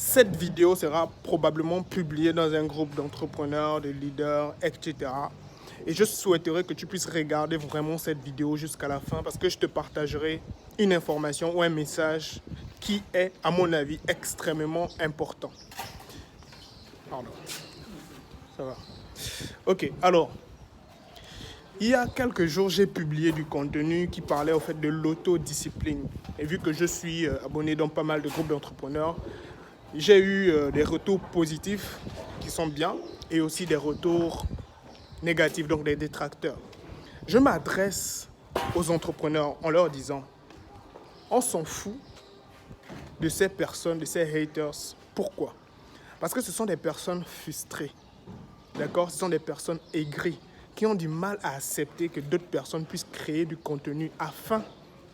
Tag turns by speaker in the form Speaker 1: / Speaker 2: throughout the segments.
Speaker 1: Cette vidéo sera probablement publiée dans un groupe d'entrepreneurs, de leaders, etc. Et je souhaiterais que tu puisses regarder vraiment cette vidéo jusqu'à la fin parce que je te partagerai une information ou un message qui est, à mon avis, extrêmement important. Pardon. Ça va. Ok, alors, il y a quelques jours, j'ai publié du contenu qui parlait au fait de l'autodiscipline. Et vu que je suis abonné dans pas mal de groupes d'entrepreneurs, j'ai eu des retours positifs qui sont bien et aussi des retours négatifs, donc des détracteurs. Je m'adresse aux entrepreneurs en leur disant, on s'en fout de ces personnes, de ces haters. Pourquoi? Parce que ce sont des personnes frustrées, d'accord? Ce sont des personnes aigries qui ont du mal à accepter que d'autres personnes puissent créer du contenu afin,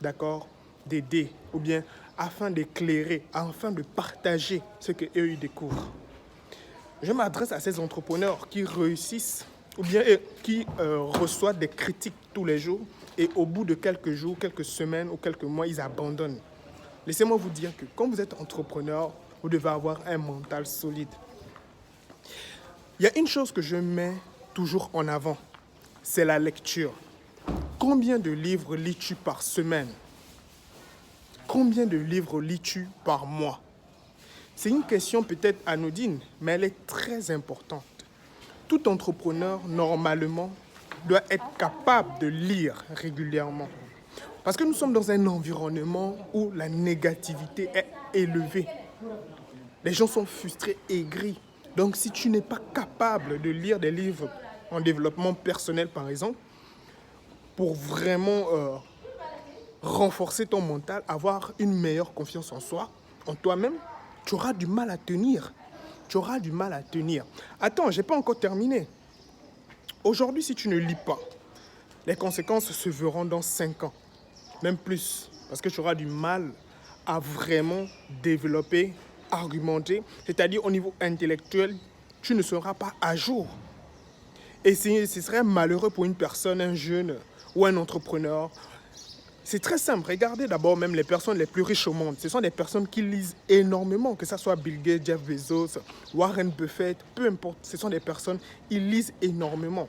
Speaker 1: d'accord, d'aider ou bien afin d'éclairer, afin de partager ce qu'eux ils découvrent. Je m'adresse à ces entrepreneurs qui réussissent ou bien qui reçoivent des critiques tous les jours et au bout de quelques jours, quelques semaines ou quelques mois, ils abandonnent. Laissez-moi vous dire que quand vous êtes entrepreneur, vous devez avoir un mental solide. Il y a une chose que je mets toujours en avant, c'est la lecture. Combien de livres lis-tu par semaine? Combien de livres lis-tu par mois? C'est une question peut-être anodine, mais elle est très importante. Tout entrepreneur, normalement, doit être capable de lire régulièrement. Parce que nous sommes dans un environnement où la négativité est élevée. Les gens sont frustrés, aigris. Donc si tu n'es pas capable de lire des livres en développement personnel, par exemple, pour vraiment renforcer ton mental, avoir une meilleure confiance en soi, en toi-même, tu auras du mal à tenir. Tu auras du mal à tenir. Attends, je n'ai pas encore terminé. Aujourd'hui, si tu ne lis pas, les conséquences se verront dans 5 ans, même plus, parce que tu auras du mal à vraiment développer, argumenter, c'est-à-dire au niveau intellectuel, tu ne seras pas à jour. Et ce serait malheureux pour une personne, un jeune ou un entrepreneur. C'est très simple. Regardez d'abord même les personnes les plus riches au monde. Ce sont des personnes qui lisent énormément, que ce soit Bill Gates, Jeff Bezos, Warren Buffett, peu importe. Ce sont des personnes qui lisent énormément.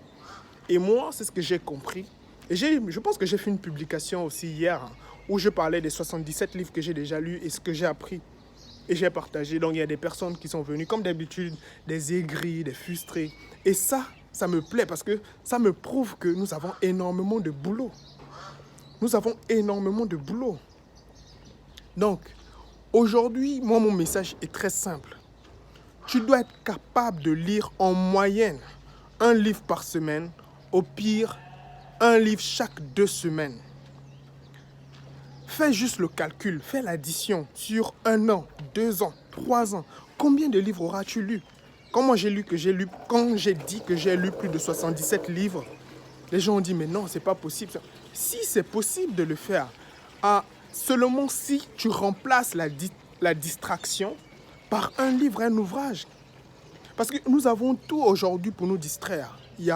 Speaker 1: Et moi, c'est ce que j'ai compris. Et je pense que j'ai fait une publication aussi hier où je parlais des 77 livres que j'ai déjà lus et ce que j'ai appris. Et j'ai partagé. Donc il y a des personnes qui sont venues, comme d'habitude, des aigris, des frustrés. Et ça me plaît parce que ça me prouve que nous avons énormément de boulot. Nous avons énormément de boulot. Donc, aujourd'hui, moi, mon message est très simple. Tu dois être capable de lire en moyenne un livre par semaine, au pire, un livre chaque 2 semaines. Fais juste le calcul, fais l'addition sur 1 an, 2 ans, 3 ans. Combien de livres auras-tu lu? Quand j'ai dit que j'ai lu plus de 77 livres, les gens ont dit, mais non, c'est pas possible. Si c'est possible de le faire, seulement si tu remplaces la distraction par un livre, un ouvrage. Parce que nous avons tout aujourd'hui pour nous distraire. Il y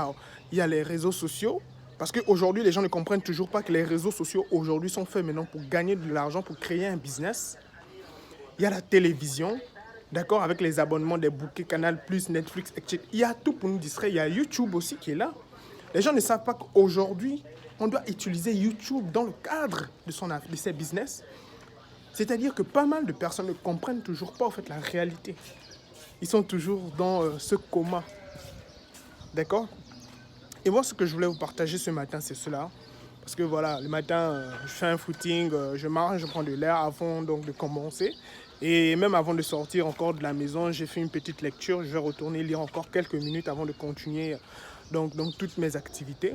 Speaker 1: a les réseaux sociaux, parce qu'aujourd'hui, les gens ne comprennent toujours pas que les réseaux sociaux aujourd'hui sont faits maintenant pour gagner de l'argent, pour créer un business. Il y a la télévision, d'accord, avec les abonnements des bouquets Canal+, Netflix, etc. Il y a tout pour nous distraire. Il y a YouTube aussi qui est là. Les gens ne savent pas qu'aujourd'hui, on doit utiliser YouTube dans le cadre de ses business. C'est-à-dire que pas mal de personnes ne comprennent toujours pas en fait la réalité. Ils sont toujours dans ce coma. D'accord? Et moi, ce que je voulais vous partager ce matin, c'est cela. Parce que voilà, le matin, je fais un footing, je marche, je prends de l'air avant donc, de commencer. Et même avant de sortir encore de la maison, j'ai fait une petite lecture. Je vais retourner lire encore quelques minutes avant de continuer donc toutes mes activités.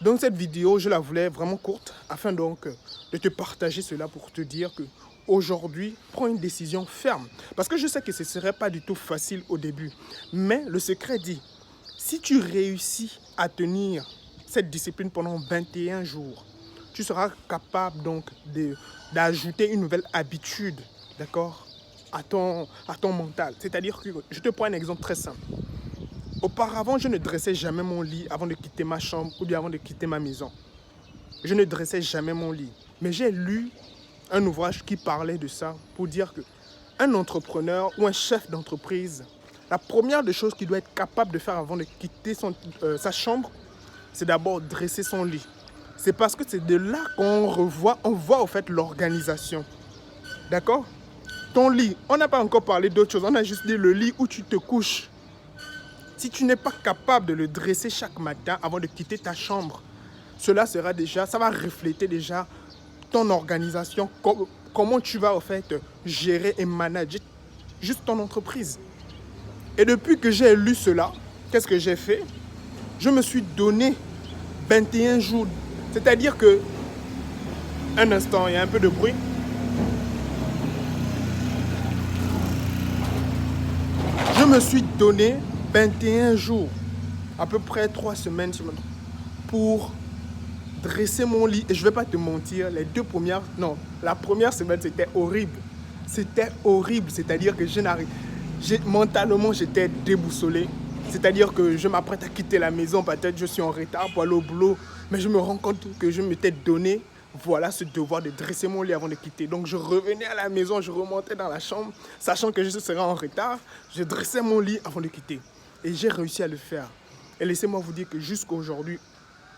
Speaker 1: Donc cette vidéo, je la voulais vraiment courte afin donc de te partager cela pour te dire que aujourd'hui, prends une décision ferme. Parce que je sais que ce ne serait pas du tout facile au début. Mais le secret dit, si tu réussis à tenir cette discipline pendant 21 jours, tu seras capable donc d'ajouter une nouvelle habitude, d'accord, à ton mental. C'est-à-dire que, je te prends un exemple très simple. Auparavant, je ne dressais jamais mon lit avant de quitter ma chambre ou bien avant de quitter ma maison. Je ne dressais jamais mon lit. Mais j'ai lu un ouvrage qui parlait de ça pour dire que un entrepreneur ou un chef d'entreprise, la première des choses qu'il doit être capable de faire avant de quitter sa chambre, c'est d'abord dresser son lit. C'est parce que c'est de là qu'on voit au fait l'organisation. D'accord? Ton lit, on n'a pas encore parlé d'autre chose, on a juste dit le lit où tu te couches. Si tu n'es pas capable de le dresser chaque matin avant de quitter ta chambre, ça va refléter déjà ton organisation, comment tu vas en fait gérer et manager juste ton entreprise. Et depuis que j'ai lu cela, qu'est-ce que j'ai fait? Je me suis donné 21 jours. C'est-à-dire que, un instant, il y a un peu de bruit. Je me suis donné 21 jours, à peu près 3 semaines pour dresser mon lit. Et je ne vais pas te mentir, la première semaine, c'était horrible. C'était horrible, c'est-à-dire que mentalement, j'étais déboussolé. C'est-à-dire que je m'apprête à quitter la maison, peut-être je suis en retard pour aller au boulot, mais je me rends compte que je m'étais donné, voilà, ce devoir de dresser mon lit avant de quitter. Donc je revenais à la maison, je remontais dans la chambre, sachant que je serais en retard, je dressais mon lit avant de quitter. Et j'ai réussi à le faire. Et laissez-moi vous dire que jusqu'à aujourd'hui,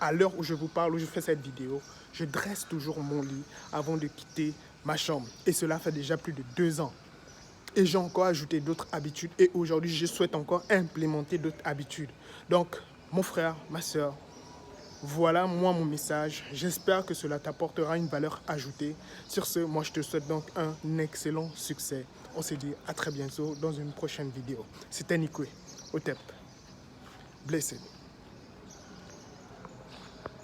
Speaker 1: à l'heure où je vous parle, où je fais cette vidéo, je dresse toujours mon lit avant de quitter ma chambre. Et cela fait déjà plus de 2 ans. Et j'ai encore ajouté d'autres habitudes. Et aujourd'hui, je souhaite encore implémenter d'autres habitudes. Donc, mon frère, ma soeur, voilà moi mon message. J'espère que cela t'apportera une valeur ajoutée. Sur ce, moi je te souhaite donc un excellent succès. On se dit à très bientôt dans une prochaine vidéo. C'était Nikwe, Otep. Blessed.